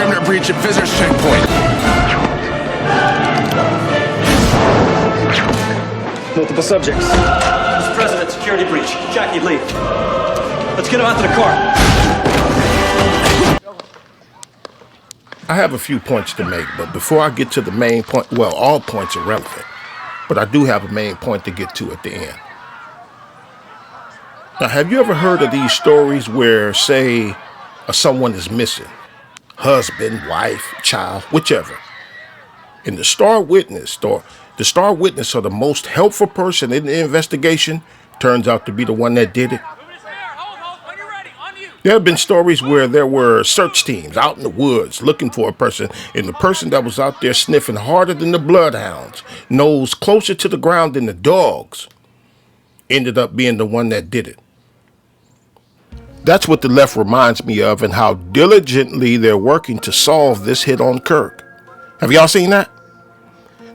Perimeter breach at visitors checkpoint. Multiple subjects. Mr. President, security breach. Jackie, leave. Let's get him out to the car. I have a few points to make, but before I get to the main point, well, all points are relevant, but I do have a main point to get to at the end. Now, have you ever heard of these stories where, say, someone is missing? Husband, wife, child, whichever. And the star witness or the most helpful person in the investigation turns out to be the one that did it. There have been stories where there were search teams out in the woods looking for a person, and the person that was out there sniffing harder than the bloodhounds, nose closer to the ground than the dogs, ended up being the one that did it. That's what the left reminds me of, and how diligently they're working to solve this hit on Kirk. Have y'all seen that?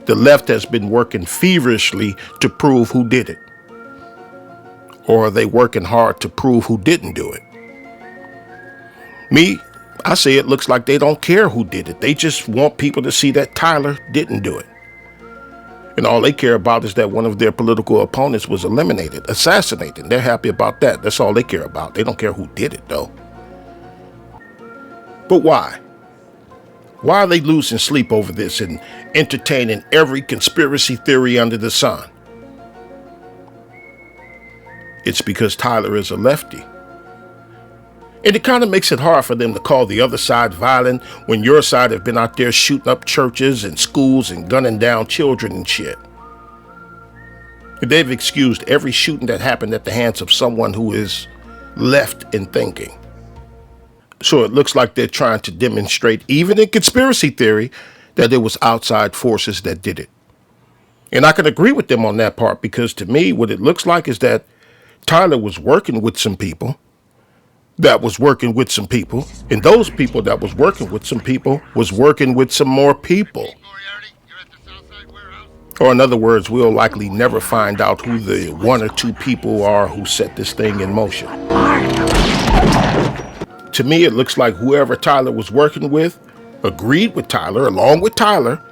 The left has been working feverishly to prove who did it. Or are they working hard to prove who didn't do it? Me, I say it looks like they don't care who did it. They just want people to see that Tyler didn't do it. And all they care about is that one of their political opponents was eliminated, assassinated. They're happy about that. That's all they care about. They don't care who did it, though. But why? Why are they losing sleep over this and entertaining every conspiracy theory under the sun? It's because Tyler is a lefty. And it kind of makes it hard for them to call the other side violent when your side have been out there shooting up churches and schools and gunning down children and shit. They've excused every shooting that happened at the hands of someone who is left in thinking. So it looks like they're trying to demonstrate, even in conspiracy theory, that it was outside forces that did it. And I can agree with them on that part, because to me, what it looks like is that Tyler was working with some people that was working with some people, and those people that was working with some people was working with some more people. Or in other words, we'll likely never find out who the one or two people are who set this thing in motion. To me, it looks like whoever Tyler was working with agreed with Tyler, along with Tyler,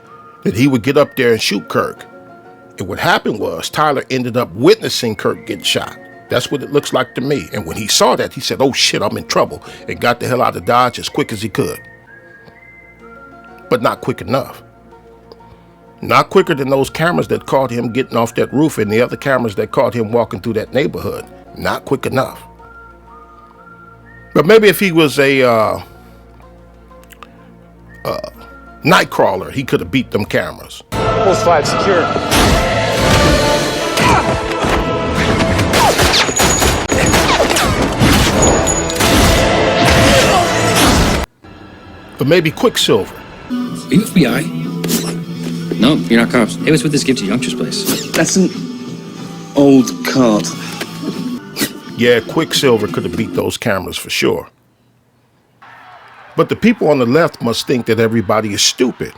that he would get up there and shoot Kirk. And what happened was Tyler ended up witnessing Kirk get shot. That's what it looks like to me. And when he saw that, he said, "Oh shit, I'm in trouble," and got the hell out of Dodge as quick as he could. But not quick enough. Not quicker than those cameras that caught him getting off that roof and the other cameras that caught him walking through that neighborhood. Not quick enough. But maybe if he was a night crawler, he could have beat them cameras. Post 5 secure. Or maybe Quicksilver. Are you FBI? No, you're not cops. Hey, what's with this gift to youngster's place? That's an old cart. Yeah, Quicksilver could have beat those cameras for sure. But the people on the left must think that everybody is stupid.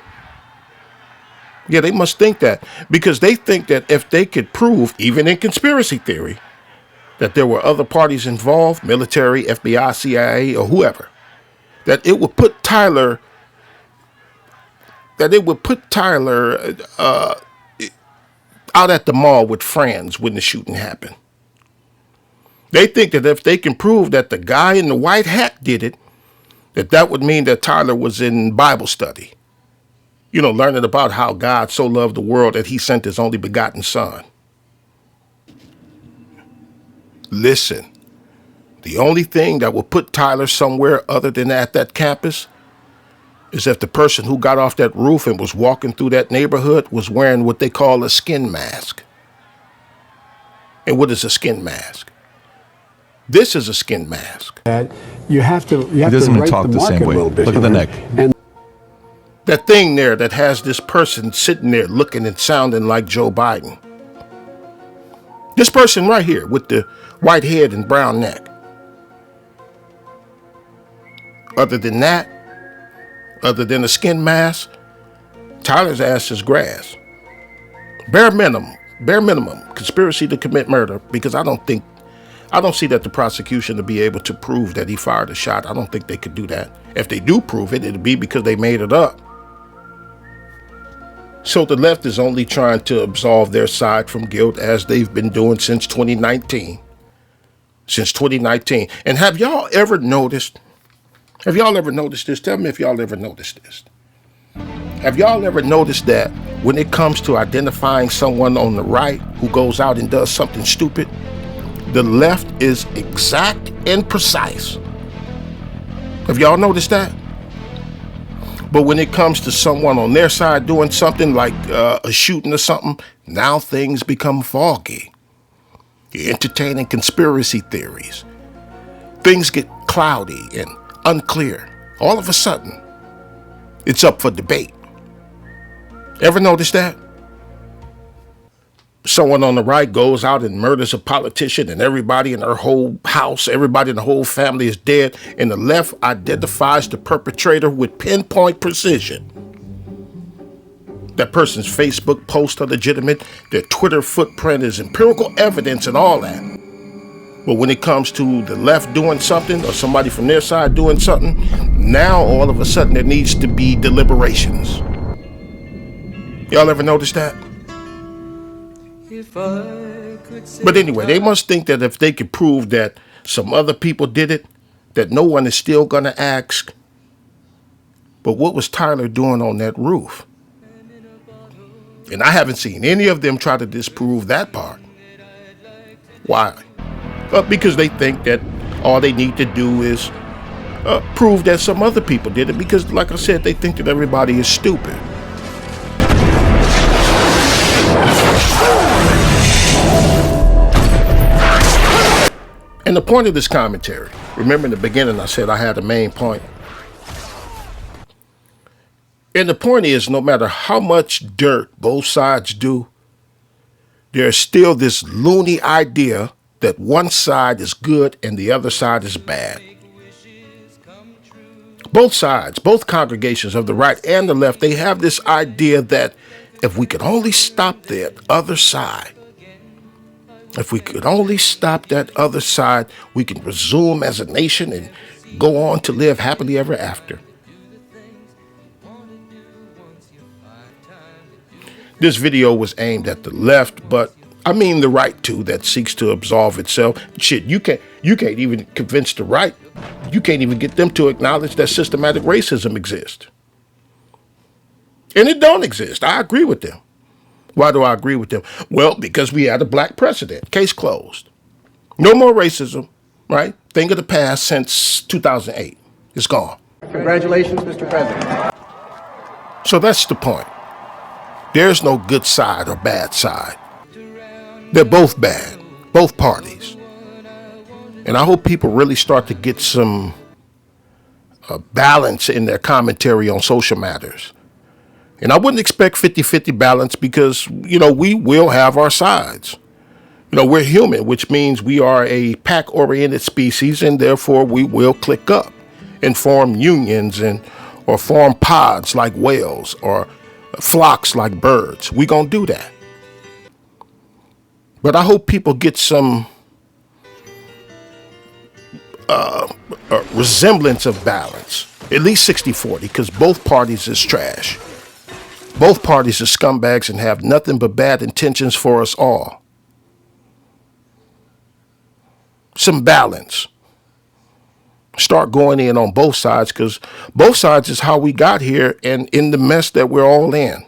Yeah, they must think that, because they think that if they could prove, even in conspiracy theory, that there were other parties involved, military, FBI, CIA, or whoever, that it would put Tyler out at the mall with friends when the shooting happened. They think that if they can prove that the guy in the white hat did it, that would mean that Tyler was in Bible study. You know, learning about how God so loved the world that he sent his only begotten son. Listen, the only thing that will put Tyler somewhere other than at that campus is if the person who got off that roof and was walking through that neighborhood was wearing what they call a skin mask. And what is a skin mask? This is a skin mask. You have to He doesn't to even rate talk the same market a way. little bit, Look at the you know? neck. And That thing there that has this person sitting there looking and sounding like Joe Biden. This person right here with the white head and brown neck. Other than that, other than a skin mask, Tyler's ass is grass. Bare minimum, conspiracy to commit murder, because I don't think I don't see that the prosecution to be able to prove that he fired a shot. I don't think they could do that. If they do prove it, it'll be because they made it up. So the left is only trying to absolve their side from guilt, as they've been doing since 2019. Since 2019. And have y'all ever noticed this? Tell me if y'all ever noticed this. Have y'all ever noticed that when it comes to identifying someone on the right who goes out and does something stupid, the left is exact and precise? Have y'all noticed that? But when it comes to someone on their side doing something like a shooting or something, now things become foggy. You're entertaining conspiracy theories. Things get cloudy and unclear. All of a sudden, it's up for debate. Ever notice that? Someone on the right goes out and murders a politician and everybody in their whole house, everybody in the whole family is dead, and the left identifies the perpetrator with pinpoint precision. That person's Facebook posts are legitimate, their Twitter footprint is empirical evidence and all that. But when it comes to the left doing something or somebody from their side doing something, now all of a sudden there needs to be deliberations. Y'all ever notice that? But anyway, they must think that if they could prove that some other people did it, that no one is still going to ask, but what was Tyler doing on that roof? And I haven't seen any of them try to disprove that part. Why? Because they think that all they need to do is prove that some other people did it, because, like I said, they think that everybody is stupid. And the point of this commentary, remember in the beginning I said I had a main point. And the point is, no matter how much dirt both sides do, there's still this loony idea that one side is good and the other side is bad. Both sides, both congregations of the right and the left, they have this idea that if we could only stop that other side, if we could only stop that other side, we can resume as a nation and go on to live happily ever after. This video was aimed at the left, but I mean the right too, that seeks to absolve itself. Shit, you can't even convince the right. You can't even get them to acknowledge that systematic racism exists. And it don't exist. I agree with them. Why do I agree with them? Well, because we had a black president. Case closed. No more racism, right? Thing of the past since 2008. It's gone. Congratulations, Mr. President. So that's the point. There's no good side or bad side. They're both bad, both parties. And I hope people really start to get some balance in their commentary on social matters. And I wouldn't expect 50-50 balance because, we will have our sides. We're human, which means we are a pack-oriented species, and therefore we will click up and form unions or form pods like whales or flocks like birds. We're going to do that. But I hope people get some resemblance of balance, at least 60-40, because both parties is trash. Both parties are scumbags and have nothing but bad intentions for us all. Some balance. Start going in on both sides, because both sides is how we got here and in the mess that we're all in.